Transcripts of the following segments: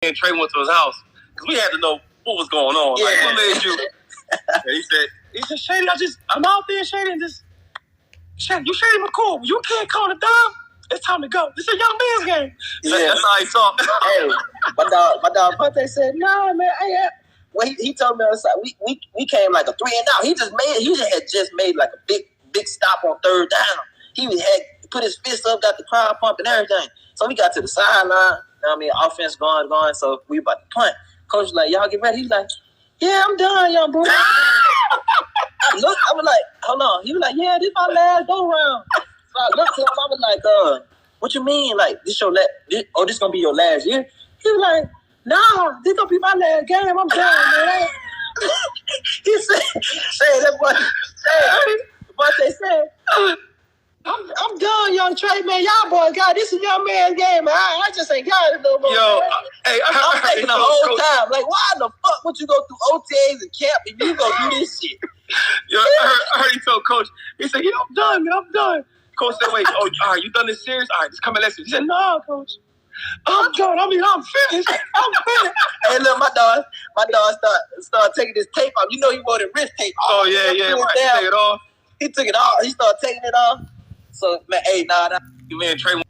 and Trey went to his house because we had to know what was going on. Yeah. Like, what made you? And he said, Shady, I'm out there, Shady, and just, Shady, you Shady McCoy. You can't call it down. It's time to go. It's a young man's game. Yeah. That's how he talked. Hey, my dog Vontae said, "No, man, well, he told me on the side, we came like a 3-and-out. He had just made like a big stop on third down. He had put his fist up, got the crowd pumping, everything. So we got to the sideline. Offense going. So we about to punt. Coach was like, y'all get ready. He's like, yeah, I'm done, young boy. I was like, hold on. He was like, yeah, this my last go round. So I looked at him. I was like, what you mean? Like, this gonna be your last year? He was like, nah, this gonna be my last game. I'm done, man. He said that boy. They said, I'm done, young Trey, man. Y'all boys, God, this is young man's game, man. I just ain't got it no more. Yo, I'm thinking the whole time, like, why the fuck would you go through OTAs and camp if you gonna do this shit? Yo, I heard he told Coach, he said, yeah, I'm done, man, I'm done. Coach said, wait, all right, you done this series? All right, just come and listen. He said, no, Coach. I'm done. I'm finished. I'm finished. Hey, look, my dog started taking this tape off. You know he wanted wrist tape off. Oh, yeah, right. He took it off. He took it off. He started taking it off. So, man, man, Trey.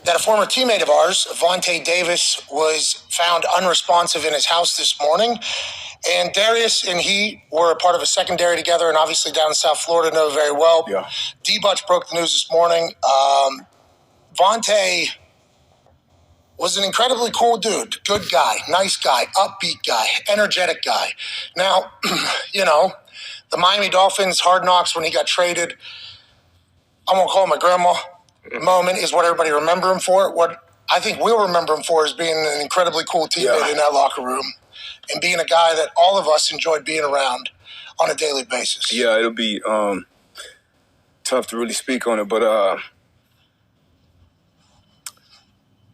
That a former teammate of ours, Vontae Davis, was found unresponsive in his house this morning. And Darius and he were a part of a secondary together, and obviously down in South Florida know very well. Yeah. D-Butch broke the news this morning. Vontae was an incredibly cool dude, good guy, nice guy, upbeat guy, energetic guy. Now, the Miami Dolphins hard knocks when he got traded, I won't call him a grandma moment, is what everybody remember him for. What I think we'll remember him for is being an incredibly cool teammate in that locker room and being a guy that all of us enjoyed being around on a daily basis. Yeah, it'll be tough to really speak on it, but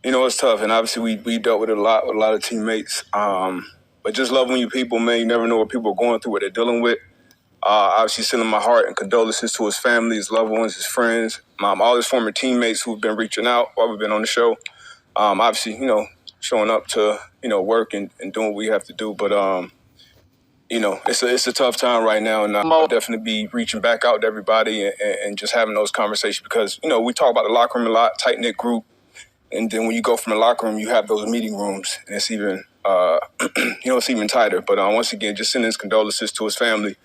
it's tough, and obviously we dealt with it a lot with a lot of teammates. But just loving you people, man, you never know what people are going through, what they're dealing with. Obviously sending my heart and condolences to his family, his loved ones, his friends, all his former teammates who've been reaching out while we've been on the show. Obviously, showing up to, work and doing what we have to do. But, it's a tough time right now, and I'll definitely be reaching back out to everybody and just having those conversations because, we talk about the locker room a lot, tight-knit group. And then when you go from the locker room, you have those meeting rooms, and it's even, it's even tighter. But once again, just sending his condolences to his family.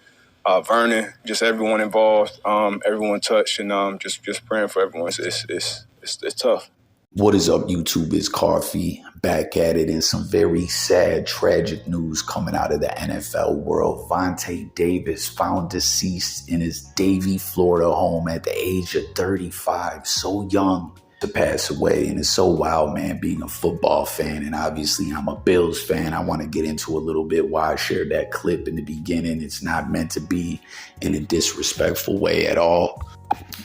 Vernon, just everyone involved, everyone touched, and just praying for everyone. It's tough. What is up, YouTube? It's Coffee back at it, and some very sad, tragic news coming out of the NFL world. Vontae Davis found deceased in his Davie, Florida home at the age of 35, so young to pass away. And it's so wild, man, being a football fan. And obviously I'm a Bills fan. I want to get into a little bit why I shared that clip in the beginning. It's not meant to be in a disrespectful way at all.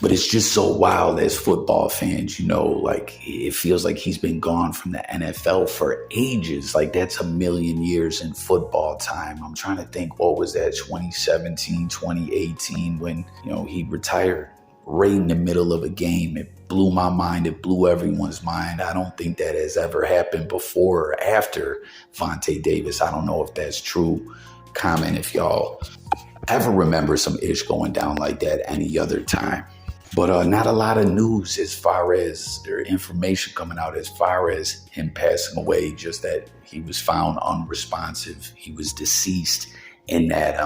But it's just so wild as football fans, it feels like he's been gone from the NFL for ages. Like that's a million years in football time. I'm trying to think, what was that, 2017, 2018 when, he retired right in the middle of a game. It blew my mind. It blew everyone's mind. I don't think that has ever happened before or after Vontae Davis. I don't know if that's true. Comment if y'all ever remember some ish going down like that any other time. But not a lot of news as far as their information coming out as far as him passing away, just that he was found unresponsive. He was deceased and that,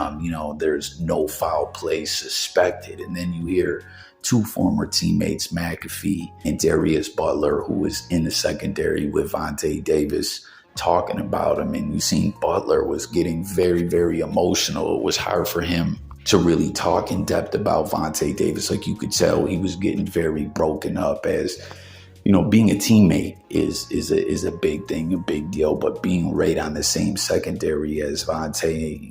there's no foul play suspected. And then you hear two former teammates, McAfee and Darius Butler, who was in the secondary with Vontae Davis, talking about him. And you seen Butler was getting very, very emotional. It was hard for him to really talk in depth about Vontae Davis. Like you could tell he was getting very broken up as, being a teammate is a big thing, a big deal. But being right on the same secondary as Vontae,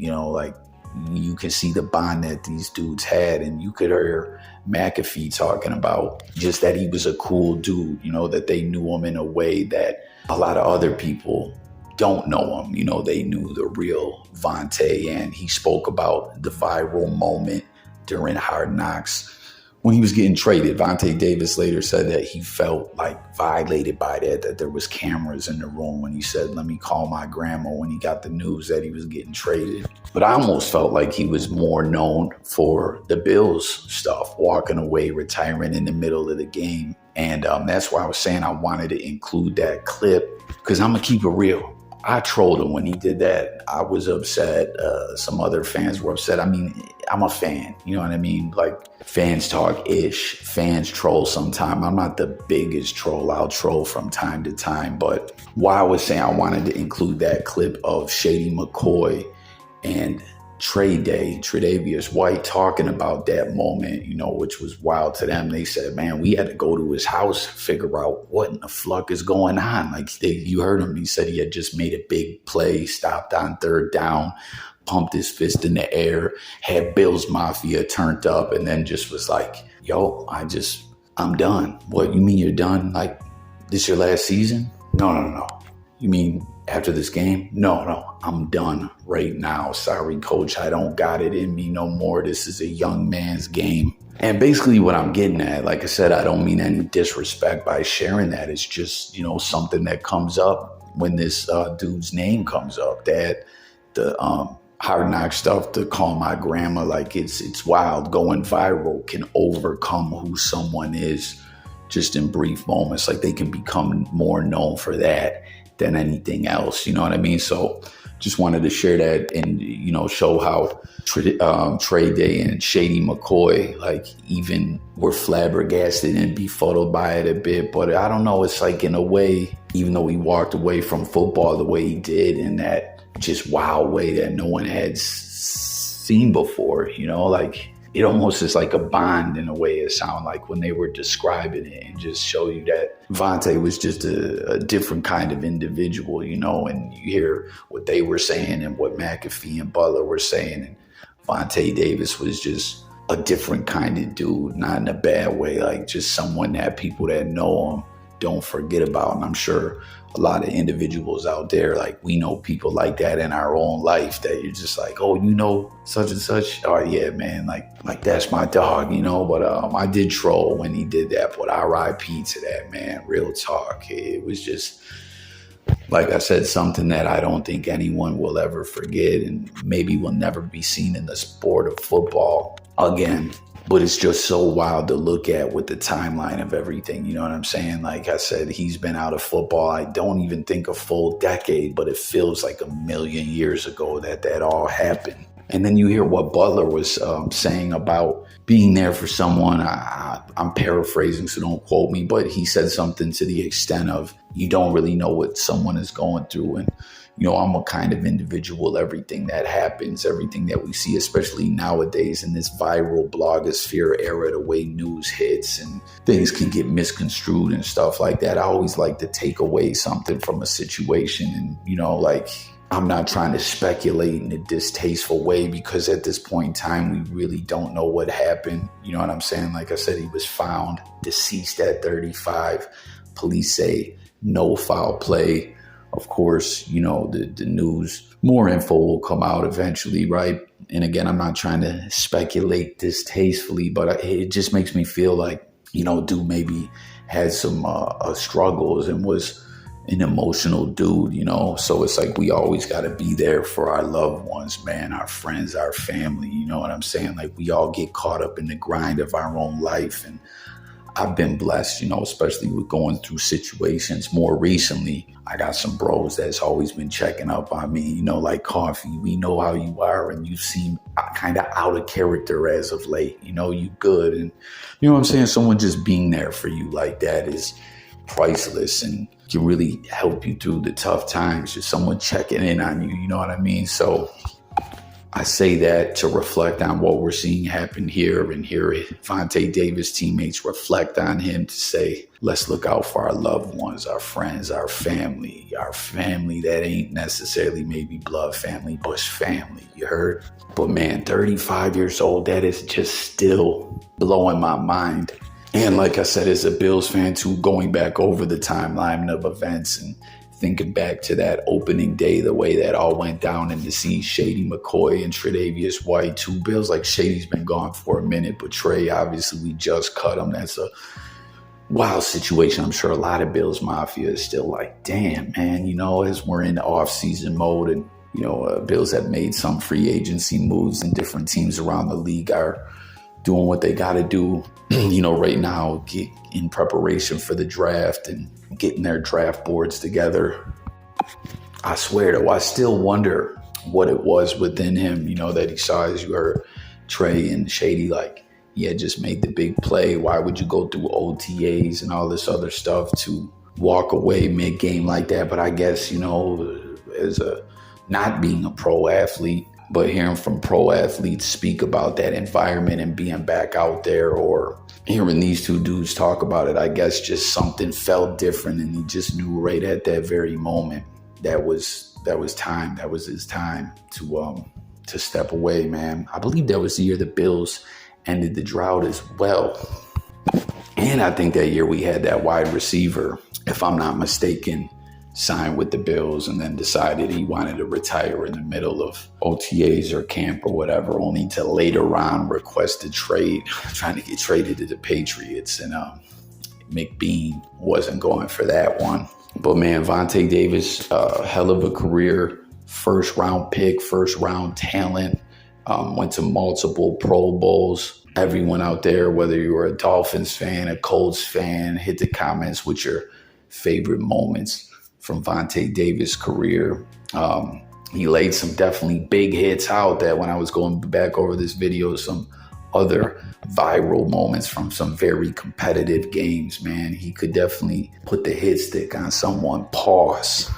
you can see the bond that these dudes had. And you could hear McAfee talking about just that he was a cool dude, that they knew him in a way that a lot of other people don't know him. They knew the real Vontae. And he spoke about the viral moment during Hard Knocks when he was getting traded, Vontae Davis later said that he felt like violated by that there was cameras in the room when he said, let me call my grandma, when he got the news that he was getting traded. But I almost felt like he was more known for the Bills stuff, walking away, retiring in the middle of the game. And that's why I was saying I wanted to include that clip, because I'm going to keep it real. I trolled him when he did that. I was upset. Some other fans were upset. I mean, I'm a fan. You know what I mean? Like, fans talk-ish. Fans troll sometime. I'm not the biggest troll. I'll troll from time to time. But why I was saying I wanted to include that clip of Shady McCoy and Tre'Davious White talking about that moment, you know, which was wild to them. They said, man, we had to go to his house, figure out what in the fuck is going on. Like, you heard him. He said he had just made a big play, stopped on third down, pumped his fist in the air, had Bills Mafia turned up, and then just was like, yo, I'm done. What, you mean you're done? Like, this your last season? No. You mean after this game? No, I'm done right now. Sorry, coach, I don't got it in me no more. This is a young man's game. And basically what I'm getting at, like I said, I don't mean any disrespect by sharing that. It's just, you know, something that comes up when this dude's name comes up, that the Hard Knock stuff, to call my grandma, like it's wild. Going viral can overcome who someone is just in brief moments. Like, they can become more known for that than anything else. You know what I mean? So just wanted to share that and, you know, show how Trey Day and Shady McCoy, like, even were flabbergasted and befuddled by it a bit. But I don't know, it's like, in a way, even though he walked away from football the way he did, in that just wild way that no one had seen before, you know, like, it almost is like a bond in a way, it sounded like, when they were describing it, and just show you that Vontae was just a different kind of individual, you know. And you hear what they were saying and what McAfee and Butler were saying, and Vontae Davis was just a different kind of dude, not in a bad way, like just someone that people that know him don't forget about. And I'm sure a lot of individuals out there, like, we know people like that in our own life, that you're just like, oh, you know, such and such. Oh yeah, man, like that's my dog, you know. But I did troll when he did that, but RiP to that, man. Real talk. It was just, like I said, something that I don't think anyone will ever forget, and maybe will never be seen in the sport of football again. But it's just so wild to look at with the timeline of everything. You know what I'm saying? Like I said, he's been out of football, I don't even think a full decade, but it feels like 1,000,000 years ago that all happened. And then you hear what Butler was saying about being there for someone. I'm paraphrasing, so don't quote me, but he said something to the extent of, you don't really know what someone is going through. And, you know, I'm a kind of individual. Everything that happens, everything that we see, especially nowadays in this viral blogosphere era, the way news hits and things can get misconstrued and stuff like that. I always like to take away something from a situation. And, you know, like, I'm not trying to speculate in a distasteful way, because at this point in time, we really don't know what happened. You know what I'm saying? Like I said, he was found deceased at 35. Police say no foul play. Of course, you know, the news, more info will come out eventually, right? And again, I'm not trying to speculate distastefully, but it just makes me feel like, you know, dude maybe had some struggles and was an emotional dude, you know? So it's like, we always got to be there for our loved ones, man, our friends, our family, you know what I'm saying? Like, we all get caught up in the grind of our own life. And I've been blessed, you know, especially with going through situations. More recently, I got some bros that's always been checking up on me, you know, like Coffee. We know how you are, and you seem kind of out of character as of late. You know, you good. And you know what I'm saying? Someone just being there for you like that is priceless and can really help you through the tough times. Just someone checking in on you, you know what I mean? So I say that to reflect on what we're seeing happen here, and hear Vontae Davis teammates reflect on him to say, let's look out for our loved ones, our friends, our family that ain't necessarily maybe blood family, but family, you heard? But man, 35 years old, that is just still blowing my mind. And like I said, as a Bills fan too, going back over the timeline of events and thinking back to that opening day, the way that all went down, and to see Shady McCoy and Tre'Davious White, 2 Bills. Like, Shady's been gone for a minute, but Trey, obviously, we just cut him. That's a wild situation. I'm sure a lot of Bills Mafia is still like, damn, man, as we're in off-season mode, and, Bills have made some free agency moves, and different teams around the league are doing what they got to do, right now, get in preparation for the draft and getting their draft boards together. I swear, though, I still wonder what it was within him, that he saw, as you heard Trey and Shady, like, he had just made the big play. Why would you go through OTAs and all this other stuff to walk away mid-game like that? But I guess, as not being a pro athlete, but hearing from pro athletes speak about that environment and being back out there, or hearing these 2 dudes talk about it, I guess just something felt different, and he just knew right at that very moment that was time. That was his time to step away, man. I believe that was the year the Bills ended the drought as well. And I think that year we had that wide receiver, if I'm not mistaken, signed with the Bills and then decided he wanted to retire in the middle of OTAs or camp or whatever, only to later on request a trade, trying to get traded to the Patriots. And McBean wasn't going for that one. But man, Vontae Davis, hell of a career, first round pick, first round talent, went to multiple Pro Bowls. Everyone out there, whether you were a Dolphins fan, a Colts fan, hit the comments with your favorite moments from Vontae Davis' career. He laid some definitely big hits out that when I was going back over this video, some other viral moments from some very competitive games, man. He could definitely put the hit stick on someone, pause.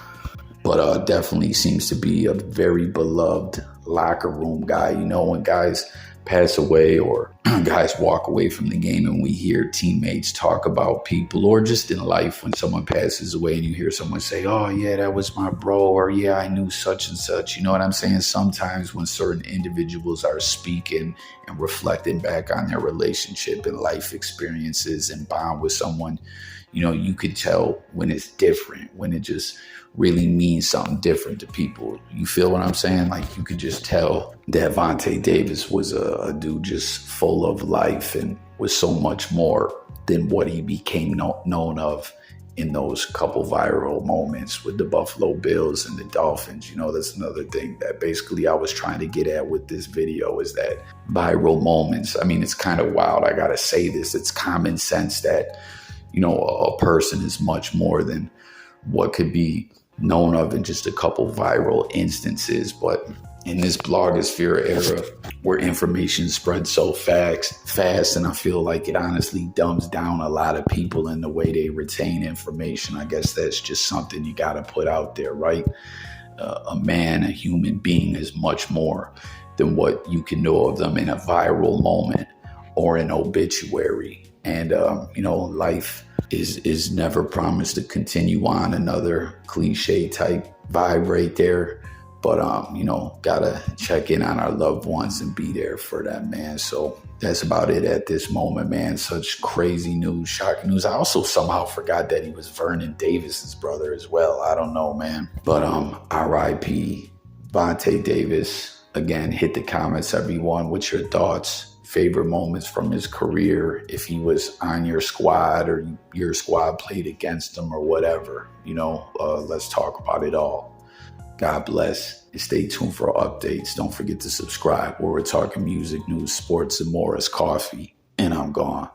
But definitely seems to be a very beloved locker room guy. When guys pass away or guys walk away from the game, and we hear teammates talk about people, or just in life when someone passes away and you hear someone say, oh yeah, that was my bro, or yeah, I knew such and such. You know what I'm saying? Sometimes when certain individuals are speaking and reflecting back on their relationship and life experiences and bond with someone, you could tell when it's different, when it just really means something different to people. You feel what I'm saying? Like, you could just tell that Vontae Davis was a dude just full of life and was so much more than what he became known of in those couple viral moments with the Buffalo Bills and the Dolphins. That's another thing that basically I was trying to get at with this video, is that viral moments. I mean, it's kind of wild. I got to say this. It's common sense that, a person is much more than what could be known of in just a couple viral instances. But in this blogosphere era where information spreads so fast, and I feel like it honestly dumbs down a lot of people in the way they retain information. I guess that's just something you got to put out there, right? A man, a human being, is much more than what you can know of them in a viral moment or an obituary. And, life is never promised to continue on. Another cliche type vibe right there. But, gotta check in on our loved ones and be there for them, man. So that's about it at this moment, man. Such crazy news, shocking news. I also somehow forgot that he was Vernon Davis's brother as well. I don't know, man. But RiP Vontae Davis. Again, hit the comments, everyone, with your thoughts, favorite moments from his career, if he was on your squad or your squad played against him or whatever. Let's talk about it all. God bless, and stay tuned for updates. Don't forget to subscribe, where we're talking music, news, sports, and more. It's coffee, and I'm gone.